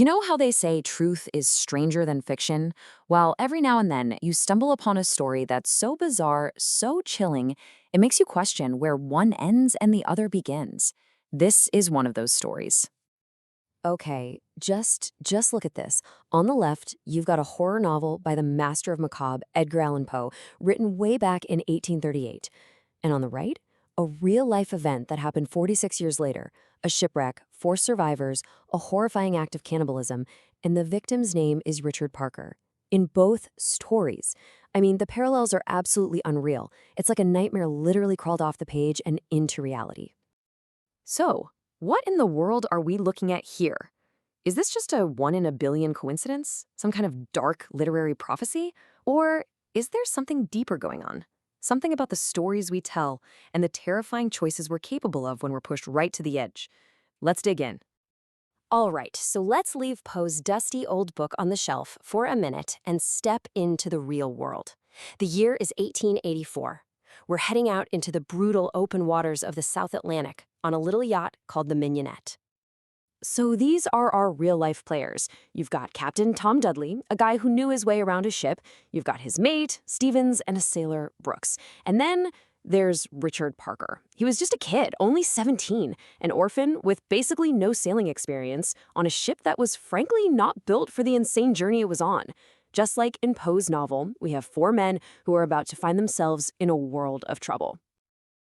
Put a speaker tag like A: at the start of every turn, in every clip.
A: You know how they say truth is stranger than fiction? Well, every now and then you stumble upon a story that's so bizarre, so chilling, it makes you question where one ends and the other begins. This is one of those stories.
B: Okay, just look at this. On the left, you've got a horror novel by the master of macabre, Edgar Allan Poe, written way back in 1838. And on the right, a real-life event that happened 46 years later, a shipwreck, four survivors, a horrifying act of cannibalism, and the victim's name is Richard Parker. In both stories, I mean, the parallels are absolutely unreal. It's like a nightmare literally crawled off the page and into reality.
A: So, what in the world are we looking at here? Is this just a one in a billion coincidence? Some kind of dark literary prophecy? Or is there something deeper going on? Something about the stories we tell and the terrifying choices we're capable of when we're pushed right to the edge. Let's dig in.
B: All right, so let's leave Poe's dusty old book on the shelf for a minute and step into the real world. The year is 1884. We're heading out into the brutal open waters of the South Atlantic on a little yacht called the Mignonette. So these are our real-life players. You've got Captain Tom Dudley, a guy who knew his way around a ship. You've got his mate, Stevens, and a sailor, Brooks. And then there's Richard Parker. He was just a kid, only 17, an orphan with basically no sailing experience on a ship that was frankly not built for the insane journey it was on. Just like in Poe's novel, we have four men who are about to find themselves in a world of trouble.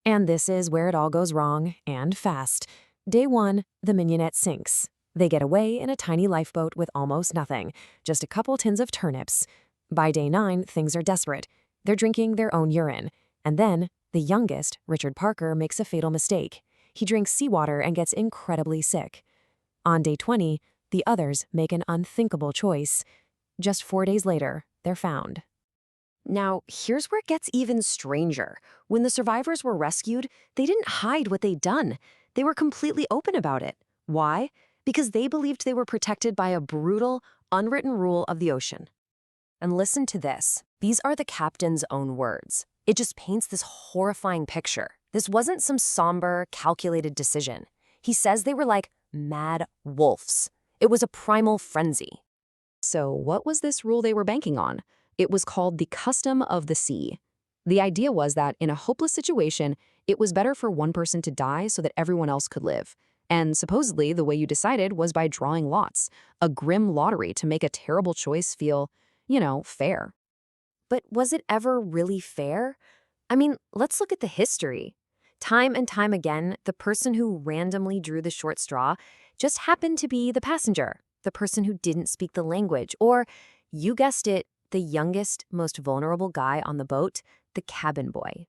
A: And this is where it all goes wrong, and fast. Day 1, the Mignonette sinks. They get away in a tiny lifeboat with almost nothing, just a couple tins of turnips. By day 9, things are desperate. They're drinking their own urine. And then, the youngest, Richard Parker, makes a fatal mistake. He drinks seawater and gets incredibly sick. On day 20, the others make an unthinkable choice. Just 4 days later, they're found.
B: Now, here's where it gets even stranger. When the survivors were rescued, they didn't hide what they'd done. They were completely open about it. Why? Because they believed they were protected by a brutal, unwritten rule of the ocean. And listen to this. These are the captain's own words. It just paints this horrifying picture. This wasn't some somber, calculated decision. He says they were like mad wolves. It was a primal frenzy.
A: So what was this rule they were banking on? It was called the custom of the sea. The idea was that in a hopeless situation, it was better for one person to die so that everyone else could live. And supposedly, the way you decided was by drawing lots, a grim lottery to make a terrible choice feel, fair.
B: But was it ever really fair? I mean, let's look at the history. Time and time again, the person who randomly drew the short straw just happened to be the passenger, the person who didn't speak the language, or, you guessed it, the youngest, most vulnerable guy on the boat, the cabin boy.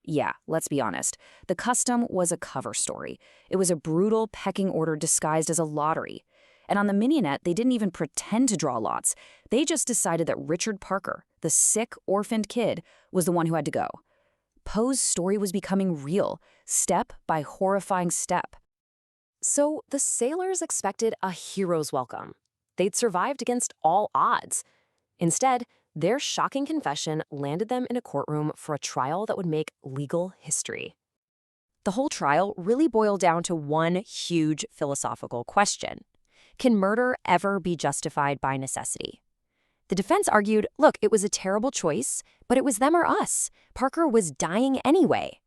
A: Yeah, let's be honest. The custom was a cover story. It was a brutal pecking order disguised as a lottery. And on the Mignonette, they didn't even pretend to draw lots. They just decided that Richard Parker, the sick, orphaned kid, was the one who had to go. Poe's story was becoming real, step by horrifying step.
B: So the sailors expected a hero's welcome. They'd survived against all odds. Instead, their shocking confession landed them in a courtroom for a trial that would make legal history. The whole trial really boiled down to one huge philosophical question. Can murder ever be justified by necessity? The defense argued, look, it was a terrible choice, but it was them or us. Parker was dying anyway.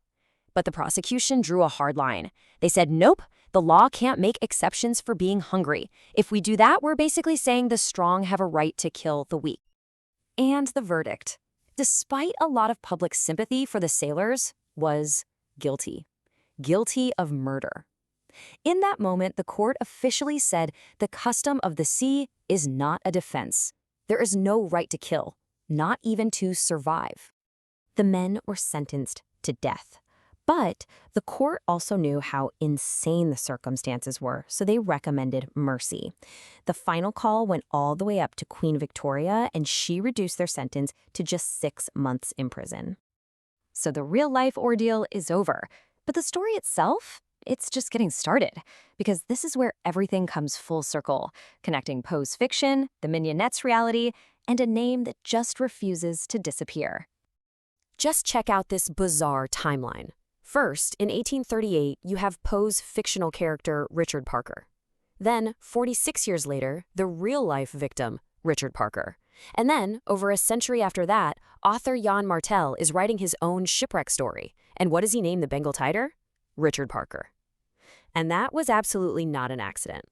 B: But the prosecution drew a hard line. They said, nope, the law can't make exceptions for being hungry. If we do that, we're basically saying the strong have a right to kill the weak. And the verdict, despite a lot of public sympathy for the sailors, was guilty. Guilty of murder. In that moment, the court officially said the custom of the sea is not a defense. There is no right to kill, not even to survive. The men were sentenced to death. But the court also knew how insane the circumstances were, so they recommended mercy. The final call went all the way up to Queen Victoria, and she reduced their sentence to just 6 months in prison. So the real-life ordeal is over. But the story itself, it's just getting started, because this is where everything comes full circle, connecting Poe's fiction, the Mignonette's reality, and a name that just refuses to disappear. Just check out this bizarre timeline. First, in 1838, you have Poe's fictional character, Richard Parker. Then, 46 years later, the real-life victim, Richard Parker. And then, over a century after that, author Jan Martel is writing his own shipwreck story. And what does he name the Bengal tiger? Richard Parker. And that was absolutely not an accident.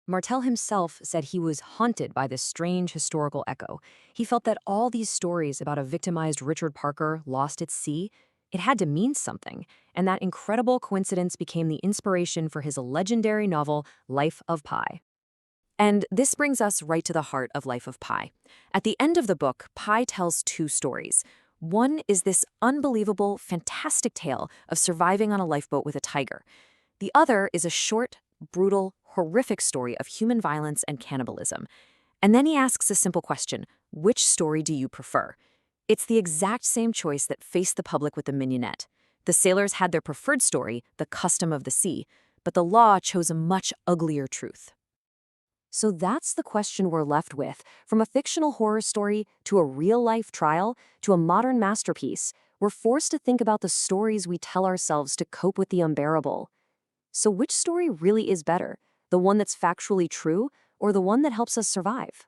A: Martel himself said he was haunted by this strange historical echo. He felt that all these stories about a victimized Richard Parker lost at sea, it had to mean something, and that incredible coincidence became the inspiration for his legendary novel, Life of Pi. And this brings us right to the heart of Life of Pi. At the end of the book, Pi tells two stories. One is this unbelievable, fantastic tale of surviving on a lifeboat with a tiger. The other is a short, brutal, horrific story of human violence and cannibalism. And then he asks a simple question: which story do you prefer? It's the exact same choice that faced the public with the mignonette. The sailors had their preferred story, the custom of the sea, but the law chose a much uglier truth. So that's the question we're left with. From a fictional horror story to a real-life trial to a modern masterpiece, we're forced to think about the stories we tell ourselves to cope with the unbearable. So which story really is better? The one that's factually true, or the one that helps us survive?